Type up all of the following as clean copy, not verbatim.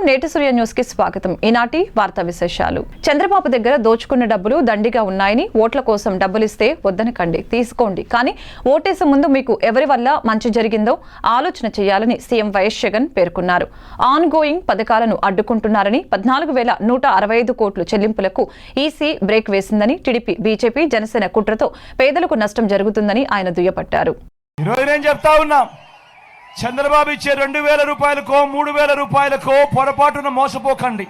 నేటి సూర్య న్యూస్ కి స్వాగతం. ఈనాటి వార్తా విశేషాలు. చంద్రబాబు దగ్గర దోచుకున్న డబ్బులు దండిగా ఉన్నాయని, ఓట్ల కోసం డబ్బులిస్తే వద్దనకండి, తీసుకోండి, కానీ ఓటేసే ముందు మీకు ఎవరి వల్ల మంచి జరిగిందో ఆలోచన చేయాలని సీఎం వైఎస్ జగన్ పేర్కొన్నారు. ఆన్ గోయింగ్ పథకాలను అడ్డుకుంటున్నారని, 14,165 కోట్లు చెల్లింపులకు ఈసీ బ్రేక్ వేసిందని, టీడీపీ, బీజేపీ, జనసేన కుట్రతో పేదలకు నష్టం జరుగుతుందని ఆయన దుయ్యబట్టారు. చంద్రబాబు ఇచ్చే 2,000 రూపాయలకో 3,000 రూపాయలకో పొరపాటున మోసపోకండి.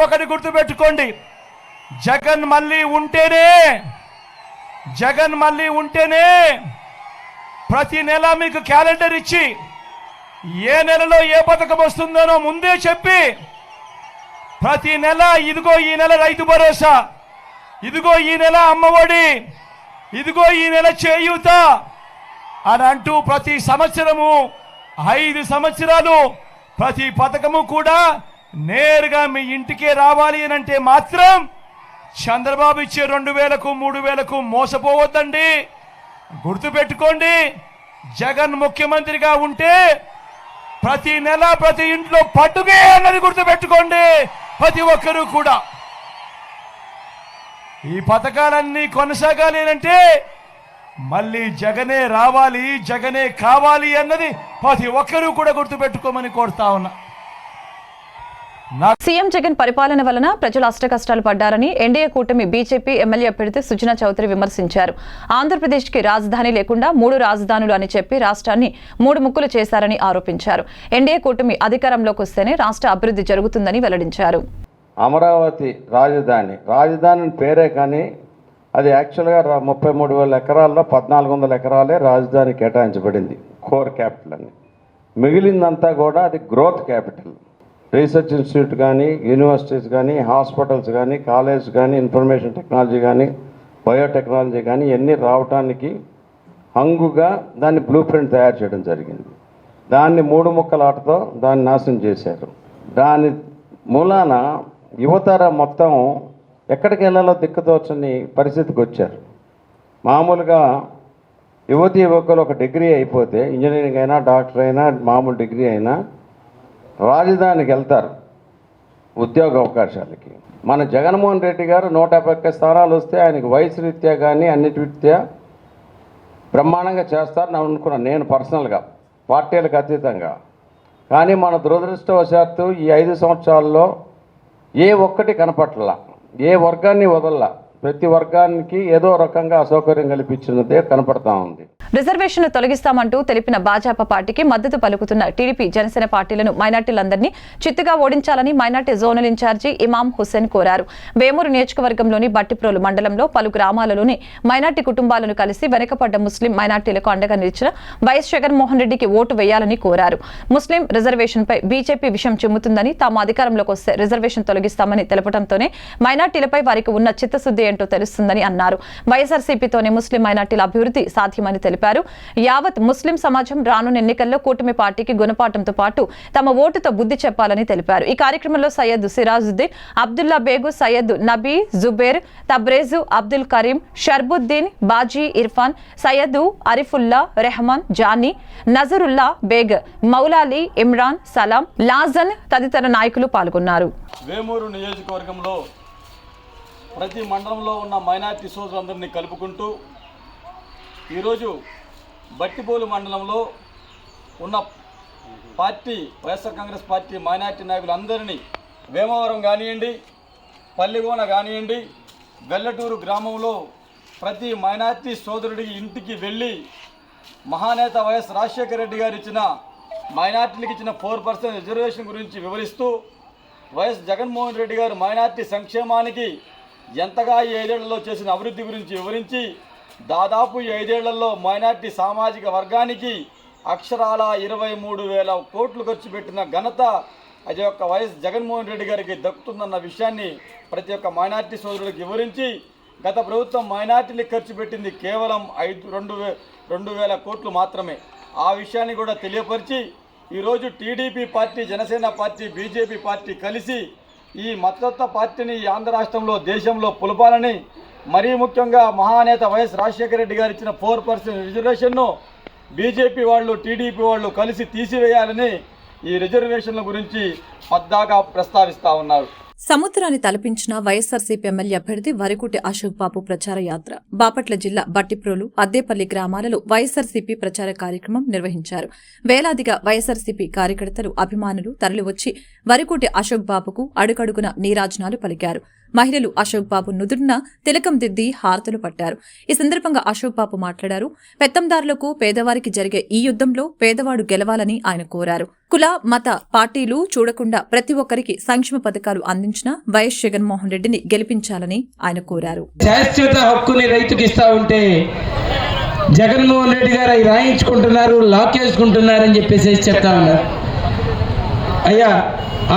ఒకటి గుర్తుపెట్టుకోండి, జగన్ మళ్ళీ ఉంటేనే ప్రతి నెల మీకు క్యాలెండర్ ఇచ్చి ఏ నెలలో ఏ పథకం వస్తుందనో ముందే చెప్పి ప్రతి నెల ఇదిగో ఈ నెల రైతు భరోసా, ఇదిగో ఈ నెల అమ్మఒడి, ఇదిగో ఈ నెల చేయూత అని అంటూ ప్రతి సంవత్సరము 5 సంవత్సరాలు ప్రతి పథకము కూడా నేరుగా మీ ఇంటికే రావాలి అని అంటే మాత్రం చంద్రబాబు ఇచ్చే 2,000కు 3,000కు మోసపోవద్దండి. గుర్తుపెట్టుకోండి, జగన్ ముఖ్యమంత్రిగా ఉంటే ప్రతి నెల ప్రతి ఇంట్లో పట్టుకే అన్నది గుర్తుపెట్టుకోండి. ప్రతి ఒక్కరూ కూడా ఈ పథకాలన్నీ కొనసాగాలి అంటే మళ్ళీ జగనే రావాలి, జగనే కావాలి అన్నది ప్రతి ఒక్కరూ కూడా గుర్తుపెట్టుకోమని కోరుతా ఉన్నా. సీఎం జగన్ పరిపాలన వలన ప్రజలు అష్టకష్టాలు పడ్డారని ఎన్డీఏ కూటమి బీజేపీ ఎమ్మెల్యే అభ్యర్థి సుజనా చౌదరి విమర్శించారు. ఆంధ్రప్రదేశ్ కి రాజధాని లేకుండా 3 రాజధానులు అని చెప్పి రాష్ట్రాన్ని 3 ముక్కలు చేశారని ఆరోపించారు. ఎన్డీఏ కూటమి అధికారంలోకి వస్తేనే రాష్ట్ర అభివృద్ధి జరుగుతుందని వెల్లడించారు. అమరావతి రాజధాని పేరే కానీ అది యాక్చువల్గా 33,000 ఎకరాల్లో 1,400 ఎకరాలే రాజధాని కేటాయించబడింది, కోర్ క్యాపిటల్ అని. మిగిలిందంతా కూడా అది గ్రోత్ క్యాపిటల్. రీసెర్చ్ ఇన్స్టిట్యూట్ కానీ, యూనివర్సిటీస్ కానీ, హాస్పిటల్స్ కానీ, కాలేజ్ కానీ, ఇన్ఫర్మేషన్ టెక్నాలజీ కానీ, బయోటెక్నాలజీ కానీ ఇవన్నీ రావటానికి హంగుగా దాన్ని బ్లూ ప్రింట్ తయారు చేయడం జరిగింది. దాన్ని 3 ముక్కల ఆటతో దాన్ని నాశనం చేశారు. దాని మూలాన యువతర మొత్తం ఎక్కడికి వెళ్ళాలో దిక్కుతోచని పరిస్థితికి వచ్చారు. మామూలుగా యువతీ యువకులు ఒక డిగ్రీ అయిపోతే, ఇంజనీరింగ్ అయినా, డాక్టర్ అయినా, మామూలు డిగ్రీ అయినా రాజధానికి వెళ్తారు ఉద్యోగ అవకాశాలకి. మన జగన్మోహన్ రెడ్డి గారు 151 స్థానాలు వస్తే ఆయనకు వయసు రీత్యా కానీ అన్నిటి రీత్యా బ్రహ్మాండంగా చేస్తారని అనుకున్నాను నేను పర్సనల్గా, పార్టీలకు అతీతంగా. కానీ మన దురదృష్టవశాత్తు ఈ 5 సంవత్సరాల్లో ఏ ఒక్కటి కనపట్ల, ఏ వర్గాన్ని వదల్లా, ప్రతి వర్గానికి ఏదో రకంగా అసౌకర్యం కల్పించినదే కనపడతా ఉంది. రిజర్వేషన్ తొలగిస్తామంటూ తెలిపిన భాజపా పార్టీకి మద్దతు పలుకుతున్న టీడీపీ, జనసేన పార్టీలను మైనార్టీలందరినీ చిత్తుగా ఓడించాలని మైనార్టీ జోనల్ ఇన్ఛార్జి ఇమాం హుస్సేన్ కోరారు. వేమూరు నియోజకవర్గంలోని బట్టిప్రోలు మండలంలో పలు గ్రామాలలోని మైనార్టీ కుటుంబాలను కలిసి వెనుకబడ్డ ముస్లిం మైనార్టీలకు అండగా నిలిచిన వైఎస్ జగన్మోహన్ రెడ్డికి ఓటు వేయాలని కోరారు. ముస్లిం రిజర్వేషన్పై బీజేపీ విషయం చెబుతుందని, తాము అధికారంలోకి వస్తే రిజర్వేషన్ తొలగిస్తామని తెలపడంతోనే మైనార్టీలపై వారికి ఉన్న చిత్తశుద్ధి ఏంటో తెలుస్తుందని అన్నారు. వైఎస్ఆర్సీపీతోనే ముస్లిం మైనార్టీల అభివృద్ధి సాధ్యమని తెలిపారు. యావత్ ముస్లిం సమాజం రానున్న ఎన్నికల్లో కూటమి పార్టీకి గుణపాఠంతో పాటు తమ ఓటుతో బుద్ధి చెప్పాలని తెలిపారు. ఈ కార్యక్రమంలో సయ్యద్ సిరాజుద్దీన్, అబ్దుల్లా బేగు, సయ్యద్ నబీ, జుబేర్, తబ్రేజు, అబ్దుల్ కరీం, షర్బుద్దీన్, బాజీ, ఇర్ఫాన్, సయ్యద్ అరిఫుల్లా, రెహమాన్, జానీ, నజరుల్లా బేగ్, మౌలాలి, ఇమ్రాన్, సలాం, లాజన్ తదితర నాయకులు పాల్గొన్నారు. వేమూరు నియోజకవర్గంలో ప్రతి మండలంలో ఉన్న మైనార్టీ సోదరులందరినీ కలుపుకుంటూ ఈరోజు బట్టిపోలు మండలంలో ఉన్న party, YSR Congress party minority నాయకులందరినీ వేమవరం కానివ్వండి, పల్లిగోన కానివ్వండి, వెల్లటూరు గ్రామంలో ప్రతి మైనార్టీ సోదరుడి ఇంటికి వెళ్ళి మహానేత వైఎస్ రాజశేఖర రెడ్డి గారు ఇచ్చిన మైనార్టీలకు ఇచ్చిన 4% రిజర్వేషన్ గురించి వివరిస్తూ, వైఎస్ జగన్మోహన్ రెడ్డి గారు మైనార్టీ సంక్షేమానికి ఎంతగా ఈ 5 ఏళ్లలో చేసిన అభివృద్ధి గురించి వివరించి, దాదాపు ఈ 5 ఏళ్లలో మైనార్టీ సామాజిక వర్గానికి అక్షరాల 23,000 కోట్లు ఖర్చు పెట్టిన ఘనత అది యొక్క వైఎస్ జగన్మోహన్ రెడ్డి గారికి దక్కుతుందన్న విషయాన్ని ప్రతి ఒక్క మైనార్టీ సోదరులకు వివరించి, గత ప్రభుత్వం మైనార్టీలకు ఖర్చు పెట్టింది కేవలం 2,000 కోట్లు మాత్రమే. ఆ విషయాన్ని కూడా తెలియపరిచి ఈరోజు TDP party, Janasena party, BJP party కలిసి ఈ మతతత్వ పార్టీని ఆంధ్ర రాష్ట్రంలో, దేశంలో పులపాలని, మరీ ముఖ్యంగా మహానేత వైఎస్ రాజశేఖర రెడ్డి గారు ఇచ్చిన 4% రిజర్వేషన్ను బీజేపీ వాళ్ళు, టీడీపీ వాళ్ళు కలిసి తీసివేయాలని ఈ రిజర్వేషన్ల గురించి పద్దాకా ప్రస్తావిస్తూ ఉన్నారు. సముద్రాన్ని తలపించిన వైఎస్సార్సీపీ ఎమ్మెల్యే అభ్యర్థి వరికుటి అశోక్ బాబు ప్రచార యాత్ర బాపట్ల జిల్లా బట్టిప్రోలు అద్దేపల్లి గ్రామాలలో వైఎస్సార్సీపీ ప్రచార కార్యక్రమం నిర్వహించారు. వేలాదిగా వైఎస్సార్సీపీ కార్యకర్తలు అభిమానులు తరలివచ్చి వరికుటి అశోక్ బాబుకు అడుగడుగున నీరాజనాలు పలికారు. మహిళలు అశోక్ బాబు నుదురున తిలకం దిద్ది హారతులు పట్టారు. ఈ సందర్భంగా అశోక్ బాబు మాట్లాడారు. పెత్తందారులకు పేదవారికి జరిగే ఈ యుద్ధంలో పేదవాడు గెలవాలని ఆయన కోరారు. కుల మత పార్టీలు చూడకుండా ప్రతి ఒక్కరికి సంక్షేమ పథకాలు అందించిన వైఎస్ జగన్మోహన్ రెడ్డిని గెలిపించాలని ఆయన కోరారు. శాశ్వత హక్కుని రైతుకి ఇస్తా ఉంటే జగన్మోహన్ రెడ్డి గారు అవి రాయించుకుంటున్నారు, లాక్ చేసుకుంటున్నారని చెప్పేసి చెప్తా ఉన్నారు. అయ్యా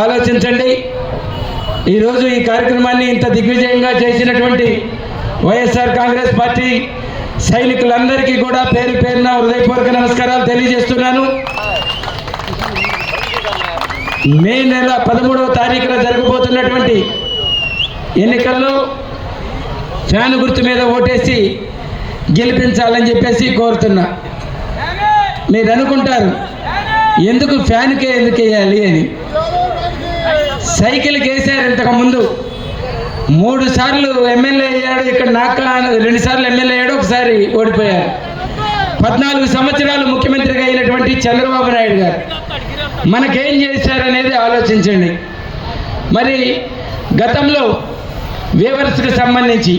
ఆలోచించండి. ఈరోజు ఈ కార్యక్రమాన్ని ఇంత దిగ్విజయంగా చేసినటువంటి వైఎస్ఆర్ కాంగ్రెస్ పార్టీ సైనికులందరికీ కూడా పేరు పేరున హృదయపూర్వక నమస్కారాలు తెలియజేస్తున్నాను. మే నెల 13వ తారీఖున జరగబోతున్నటువంటి ఎన్నికల్లో ఫ్యాన్ గుర్తు మీద ఓటేసి గెలిపించాలని చెప్పేసి కోరుతున్నా. మీరు అనుకుంటారు ఎందుకు ఫ్యాన్కే ఎందుకు వేయాలి అని. సైకిల్కి వేసారు ఇంతకు ముందు 3 సార్లు ఎమ్మెల్యే అయ్యాడు. ఇక్కడ నాక 2 సార్లు ఎమ్మెల్యే అయ్యాడు, ఒకసారి ఓడిపోయారు. 14 సంవత్సరాలు ముఖ్యమంత్రిగా అయినటువంటి చంద్రబాబు నాయుడు గారు మనకేం చేశారనేది ఆలోచించండి. మరి గతంలో వేవర్స్కి సంబంధించి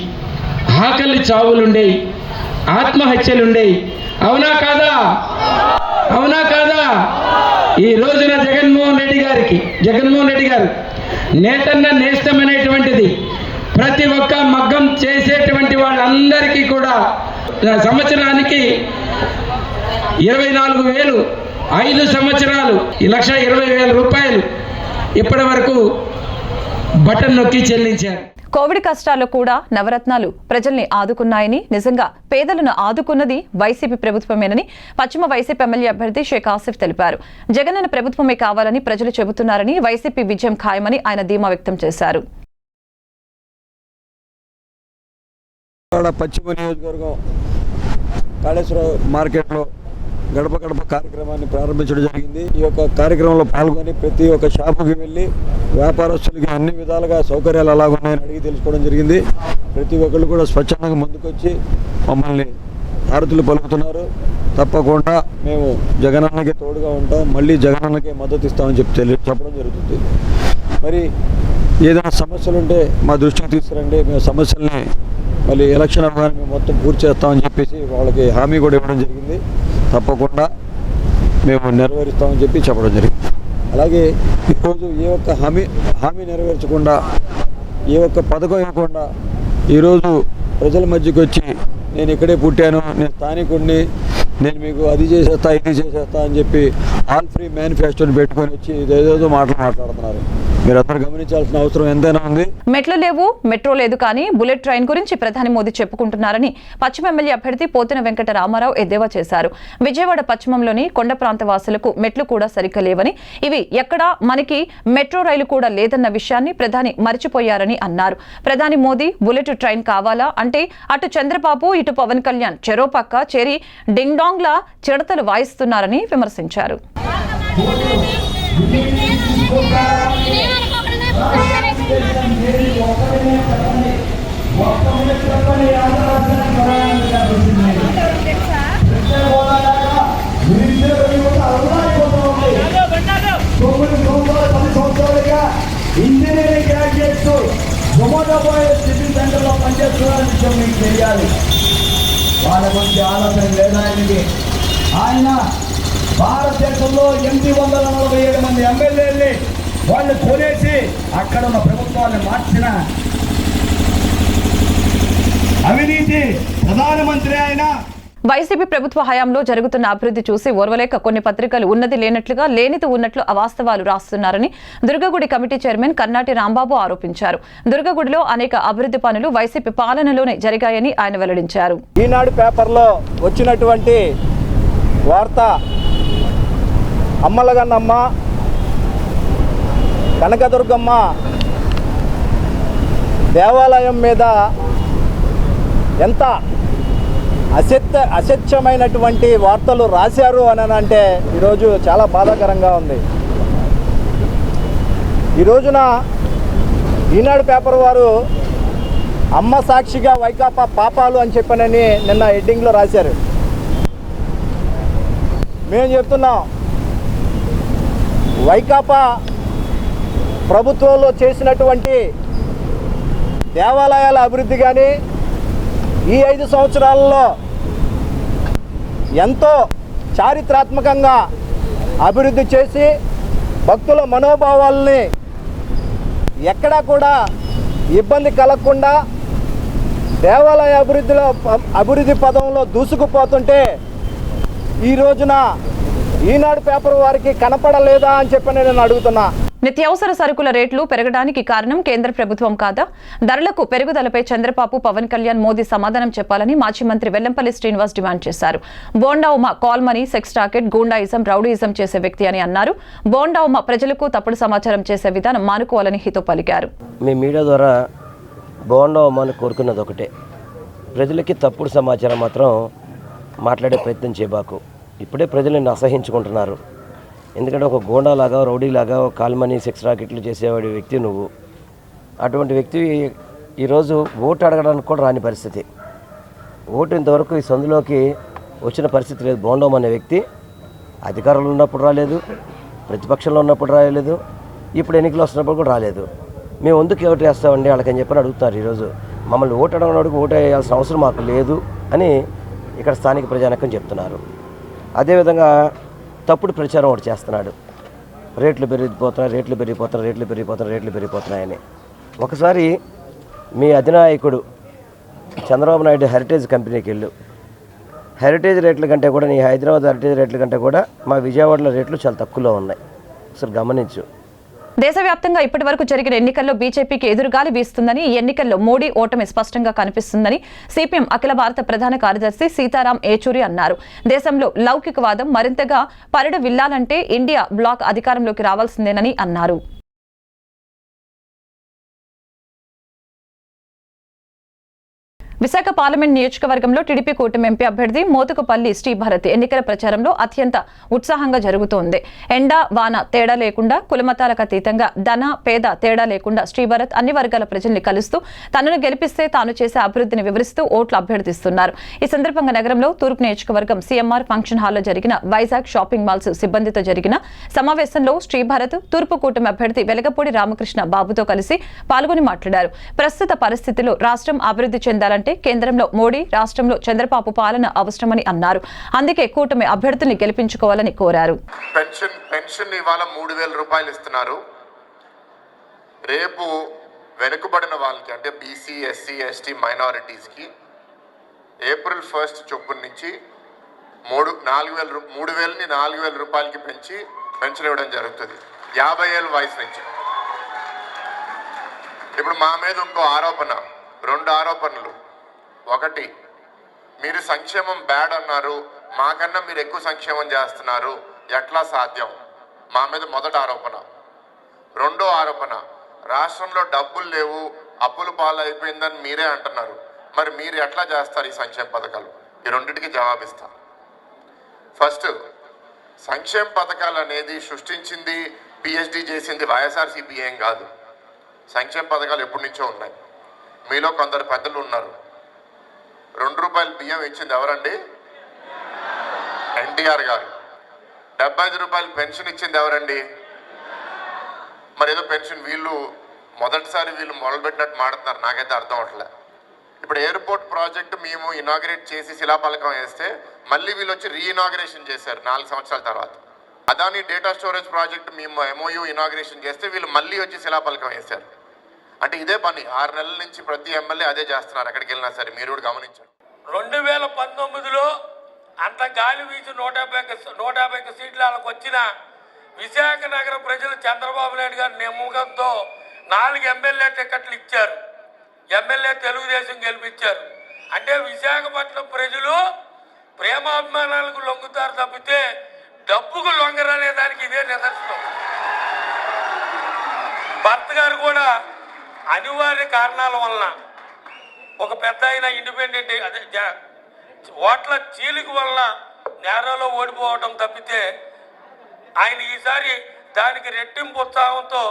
ఆకలి చావులుండేవి, ఆత్మహత్యలుండేవి. అవునా కాదా? అవునా కాదా? ఈ రోజున జగన్మోహన్ రెడ్డి గారు నేతన్న నేస్తం అనేటువంటిది ప్రతి ఒక్క మగ్గం చేసేటువంటి వాళ్ళందరికీ కూడా సంవత్సరానికి 24,000, 5 సంవత్సరాలు 1,20,000 రూపాయలు ఇప్పటి వరకు బటన్ నొక్కి చెల్లించారు. కోవిడ్ కష్టాల్లో కూడా నవరత్నాలు ప్రజల్ని ఆదుకున్నాయని, నిజంగా పేదలను ఆదుకున్నది వైసీపీ ప్రభుత్వమేనని పశ్చిమ వైసీపీ ఎమ్మెల్యే అభ్యర్థి షేక్ ఆసిఫ్ తెలిపారు. జగనన్న ప్రభుత్వమే కావాలని ప్రజలు చెబుతున్నారని, వైసీపీ విజయం ఖాయమని ఆయన ధీమా వ్యక్తం చేశారు. పశ్చిమ నియోజకవర్గం కాళేశ్వర మార్కెట్లో గడప గడప కార్యక్రమాన్ని ప్రారంభించడం జరిగింది. ఈ యొక్క కార్యక్రమంలో పాల్గొని ప్రతి ఒక్క షాపుకి వెళ్ళి వ్యాపారస్తులకి అన్ని విధాలుగా సౌకర్యాలు అలాగున్నాయని అడిగి తెలుసుకోవడం జరిగింది. ప్రతి ఒక్కళ్ళు కూడా స్వచ్ఛందంగా ముందుకొచ్చి మమ్మల్ని హారతులు పలుకుతున్నారు. తప్పకుండా మేము జగనన్నకే తోడుగా ఉంటాం, మళ్ళీ జగనన్నకే మద్దతు ఇస్తామని చెప్పడం జరుగుతుంది. మరి ఏదైనా సమస్యలు ఉంటే మా దృష్టికి తీసుకురండి, మేము సమస్యల్ని మళ్ళీ ఎలక్షన్ అవ్వగానే మేము మొత్తం పూర్తి చేస్తామని చెప్పేసి వాళ్ళకి హామీ కూడా ఇవ్వడం జరిగింది. తప్పకుండా మేము నెరవేరుస్తామని చెప్పడం జరిగింది. అలాగే ఈరోజు ఏ ఒక్క హామీ నెరవేర్చకుండా, ఏ ఒక్క పథకం ఇవ్వకుండా ఈరోజు ప్రజల మధ్యకి వచ్చి నేను ఇక్కడే పుట్టాను, నేను స్థానికుడిని, నేను మీకు అది చేసేస్తా ఇది చేసేస్తా అని చెప్పి ఆల్ ఫ్రీ మేనిఫెస్టోని పెట్టుకొని వచ్చి ఇదేదో మాట్లాడుతున్నారు. మీరందరూ గమనించాల్సిన అవసరం ఎంతైనా ఉంది. మెట్లు లేవు, మెట్రో లేదు, కానీ బుల్లెట్ ట్రైన్ గురించి ప్రధాని మోదీ చెప్పుకుంటున్నారని పశ్చిమ ఎమ్మెల్యే అభ్యర్థి పోతిన వెంకట రామారావు ఎద్దేవా చేశారు. విజయవాడ పశ్చిమంలోని కొండ ప్రాంత వాసులకు మెట్లు కూడా సరిగ్గా లేవని, ఇవి ఎక్కడా మనకి మెట్రో రైలు కూడా లేదన్న విషయాన్ని ప్రధాని మరిచిపోయారని అన్నారు. ప్రధాని మోదీ బుల్లెట్ ట్రైన్ కావాలా అంటే అటు చంద్రబాబు ఇటు పవన్ కళ్యాణ్ చెరో పక్క చేరి డింగ్ డాంగ్ లా చిడతలు వాయిస్తున్నారని విమర్శించారు. ఇంజనీరింగ్ గ్రాడ్యుయేట్స్ జొమాటోబాయ్ సిటీ సెంటర్లో పనిచేస్తున్నారని విషయం మీకు తెలియాలి. వాళ్ళ గురించి ఆలోచన లేదా ఆయనకి? ఆయన భారతదేశంలో 847 మంది ఎమ్మెల్యేలని వాళ్ళు కొనేసి అక్కడ ఉన్న ప్రభుత్వాన్ని మార్చిన అవినీతి ప్రధానమంత్రి ఆయన. వైసీపీ ప్రభుత్వ హయాంలో జరుగుతున్న అభివృద్ధి చూసి ఓర్వలేక కొన్ని పత్రికలు ఉన్నది లేనట్లుగా, లేనిది ఉన్నట్లు అవాస్తవాలు రాస్తున్నారని దుర్గగుడి కమిటీ చైర్మన్ కర్నాటి రాంబాబు ఆరోపించారు. దుర్గగుడిలో అనేక అభివృద్ధి పనులు వైసీపీ పాలనలోనే జరిగాయని ఆయన వెల్లడించారు. ఈనాడు పేపర్లో వచ్చినటువంటి వార్త అమ్మలగన్నమ్మ, కనకదుర్గమ్మ దేవాలయం మీద ఎంత అసత్యమైనటువంటి వార్తలు రాశారు అని అంటే ఈరోజు చాలా బాధాకరంగా ఉంది. ఈ రోజున ఈనాడు పేపర్ వారు అమ్మ సాక్షిగా వైకాపా పాపాలు అని చెప్పనని నిన్న హెడ్డింగ్లో రాశారు. మేము చెప్తున్నాం, వైకాపా ప్రభుత్వంలో చేసినటువంటి దేవాలయాల అభివృద్ధి కానీ ఈ 5 సంవత్సరాలలో ఎంతో చారిత్రాత్మకంగా అభివృద్ధి చేసి భక్తుల మనోభావాల్ని ఎక్కడా కూడా ఇబ్బంది కలగకుండా దేవాలయ అభివృద్ధి పదంలో దూసుకుపోతుంటే ఈ రోజున ఈనాడు పేపర్ వారికి కనపడలేదా అని చెప్పి నేను అడుగుతున్నా. నిత్యావసర సరుకుల రేట్లు పెరగడానికి కారణం కేంద్ర ప్రభుత్వం కాదా? ధరలకు పెరుగుదలపై చంద్రబాబు, పవన్ కళ్యాణ్, మోదీ సమాధానం చెప్పాలని మాజీ మంత్రి వెల్లంపల్లి శ్రీనివాస్ డిమాండ్ చేశారు. Bonda Uma call money, sex racket, goondaism, rowdyism చేసే వ్యక్తి అని అన్నారు. బోండా ఉమ ప్రజలకు తప్పుడు సమాచారం చేసే విధానం మానుకోవాలని హితో పలికారు. మీ మీడియా ద్వారా బోండా ఉమని కోరుకున్నది ఒకటే, ప్రజలకి తప్పుడు సమాచారం మాత్రం మాట్లాడే ప్రయత్నం చేయబాకు. ఇప్పుడే ప్రజలను అసహించుకుంటున్నారు. ఎందుకంటే ఒక గోండాలాగా, రౌడీలాగా, కాల్మనీ, సెక్స్ రాకెట్లు చేసేవాడి వ్యక్తి నువ్వు. అటువంటి వ్యక్తి ఈరోజు ఓటు అడగడానికి కూడా రాని పరిస్థితి. ఓటు ఇంతవరకు ఈ సందులోకి వచ్చిన పరిస్థితి లేదు. బోండం అనే వ్యక్తి అధికారంలో ఉన్నప్పుడు రాలేదు, ప్రతిపక్షంలో ఉన్నప్పుడు రాలేదు, ఇప్పుడు ఎన్నికలు వస్తున్నప్పుడు కూడా రాలేదు. మేము ఎందుకు ఓటు వేస్తామండి వాళ్ళకని చెప్పని అడుగుతున్నారు. ఈరోజు మమ్మల్ని ఓటు అడగడానికి ఓటు వేయాల్సిన అవసరం మాకు లేదు అని ఇక్కడ స్థానిక ప్రజానీకం చెప్తున్నారు. అదేవిధంగా తప్పుడు ప్రచారం ఒకటి చేస్తున్నాడు. రేట్లు పెరిగిపోతున్నాయని. ఒకసారి మీ అధినాయకుడు చంద్రబాబు నాయుడు హెరిటేజ్ కంపెనీకి వెళ్ళు. హెరిటేజ్ రేట్ల కంటే కూడా, నీ హైదరాబాద్ హెరిటేజ్ రేట్ల కంటే కూడా మా విజయవాడలో రేట్లు చాలా తక్కువలో ఉన్నాయి. అసలు గమనించు. దేశవ్యాప్తంగా ఇప్పటి వరకు జరిగిన ఎన్నికల్లో బీజేపీకి ఎదురుగాలి వీస్తుందని, ఈ ఎన్నికల్లో మోడీ ఓటమి స్పష్టంగా కనిపిస్తుందని సిపిఎం అఖిల భారత ప్రధాన కార్యదర్శి సీతారాం ఏచూరి అన్నారు. దేశంలో లౌకికవాదం మరింతగా పరిడ విల్లాలంటే ఇండియా బ్లాక్ అధికారంలోకి రావాల్సిందేనని అన్నారు. విశాఖ పార్లమెంట్ నియోజకవర్గంలో టీడీపీ కూటమి ఎంపీ అభ్యర్థి మోతుకుపల్లి శ్రీభారతి ఎన్నికల ప్రచారంలో అత్యంత ఉత్సాహంగా జరుగుతోంది. ఎండ వాన తేడా లేకుండా, కులమతాలకు అతీతంగా, ధన పేద తేడా లేకుండా శ్రీభారత్ అన్ని వర్గాల ప్రజల్ని కలుస్తూ తనను గెలిపిస్తే తాను చేసే అభివృద్ధిని వివరిస్తూ ఓట్లు అభ్యర్థిస్తున్నారు. ఈ సందర్భంగా నగరంలో తూర్పు నియోజకవర్గం సీఎంఆర్ ఫంక్షన్ హాల్లో జరిగిన వైజాగ్ షాపింగ్ మాల్స్ సిబ్బందితో జరిగిన సమావేశంలో శ్రీభారత్ తూర్పు కూటమి అభ్యర్థి వెలగపూడి రామకృష్ణ బాబుతో కలిసి పాల్గొని మాట్లాడారు. ప్రస్తుత పరిస్థితిలో రాష్ట్రం అభివృద్ధి చెందాలంటే కేంద్రంలో మోడీ, రాష్ట్రంలో చంద్రబాబు పాలన అవసరమని అన్నారు. అందుకే కూటమి అభ్యర్థుల్ని గెలిపించుకోవాలని కోరారు. పెన్షన్ ఇవాళ 3,000 రూపాయలు ఇస్తున్నారు. రేపు వెనుకబడిన వాళ్ళకి అంటే బీసీ, ఎస్సీ, ఎస్టీ, మైనారిటీస్కి ఏప్రిల్ 1 చొప్పున నుంచి 3,000ని 4,000 రూపాయలకి పెంచి పెన్షన్ ఇవ్వడం జరుగుతుంది 50 ఏళ్ళ వయసు నుంచి. ఇప్పుడు మా మీద ఇంకో ఆరోపణ, 2 ఆరోపణలు. ఒకటి, మీరు సంక్షేమం బ్యాడ్ అన్నారు, మాకన్నా మీరు ఎక్కువ సంక్షేమం చేస్తున్నారు, ఎట్లా సాధ్యం? మా మీద మొదటి ఆరోపణ. రెండో ఆరోపణ, రాష్ట్రంలో డబ్బులు లేవు, అప్పుల పాలు అయిపోయిందని మీరే అంటున్నారు. మరి మీరు ఎట్లా చేస్తారు ఈ సంక్షేమ పథకాలు? ఈ రెండింటికి జవాబిస్తా. ఫస్ట్, సంక్షేమ పథకాలు అనేది సృష్టించింది, పిహెచ్డి చేసింది వైఎస్ఆర్సీపీ ఏం కాదు. సంక్షేమ పథకాలు ఎప్పటి నుంచో ఉన్నాయి. మీలో కొందరు పెద్దలు ఉన్నారు. 2 రూపాయల బియ్యం ఇచ్చింది ఎవరండి? ఎన్టీఆర్ గారు. 75 రూపాయలు పెన్షన్ ఇచ్చింది ఎవరండి? మరి ఏదో పెన్షన్ వీళ్ళు మొదటిసారి మొదలుపెట్టినట్టు మాడుతున్నారు, నాకైతే అర్థం అవట్లే. ఇప్పుడు ఎయిర్పోర్ట్ ప్రాజెక్టు మేము ఇనాగ్రేట్ చేసి శిలాఫలకం వేస్తే మళ్ళీ వీళ్ళు వచ్చి రీఇనాగ్రేషన్ చేశారు 4 సంవత్సరాల తర్వాత. అదాని డేటా స్టోరేజ్ ప్రాజెక్టు మేము ఎంఓయూ ఇనాగ్రేషన్ చేస్తే వీళ్ళు మళ్ళీ వచ్చి శిలాఫలకం వేశారు. అంటే ఇదే పని 6 నెలల నుంచి ప్రతి ఎమ్మెల్యే అదే చేస్తున్నారు ఎక్కడికి వెళ్ళినా సరే. మీరు కూడా గమనించండి. 2019లో అంత గాలి వీచి 150 సీట్లు వాళ్ళకి వచ్చిన విశాఖ నగర ప్రజలు చంద్రబాబు నాయుడు గారి నిమ్మకంతో 4 ఎమ్మెల్యే టికెట్లు ఇచ్చారు. ఎమ్మెల్యే తెలుగుదేశం గెలిపించారు. అంటే విశాఖపట్నం ప్రజలు ప్రేమాభిమానాలకు లొంగుతారు తప్పితే డబ్బుకు లొంగరనే దానికి ఇదే నిదర్శనం. భర్త గారు కూడా అనివార్య కారణాల వలన ఒక పెద్ద అయిన ఇండిపెండెంట్ అదే ఓట్ల చీలిక వల్ల నేరాలో ఓడిపోవడం తప్పితే ఆయన ఈసారి దానికి రెట్టింపు ఉత్సాహంతో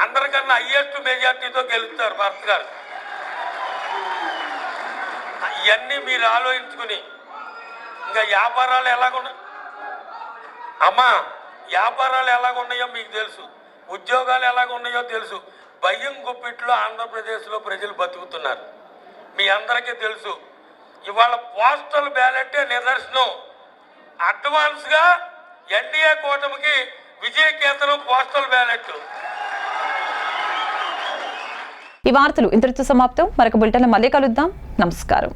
అందరికన్నా హైయెస్ట్ మెజార్టీతో గెలుస్తారు భరత్ గారు. ఇవన్నీ మీరు ఆలోచించుకుని ఇంకా వ్యాపారాలు ఎలాగున్నా అమ్మా, వ్యాపారాలు ఎలాగున్నాయో మీకు తెలుసు, ఉద్యోగాలు ఎలాగున్నాయో తెలుసు. భయం గుప్పిట్లో ఆంధ్రప్రదేశ్లో ప్రజలు బతుకుతున్నారు, మీ అందరికీ తెలుసు. ఇవాళ పోస్టల్ బ్యాలెటే నిదర్శనం. అడ్వాన్స్గా ఎన్డీఏ కూటమికి విజయకేతనం పోస్టల్ బ్యాలెట్. ఈ వార్తలు ఇంతటితో సమాప్తం. మరొక బులెటిన్లో మళ్ళీ కలుద్దాం. నమస్కారం.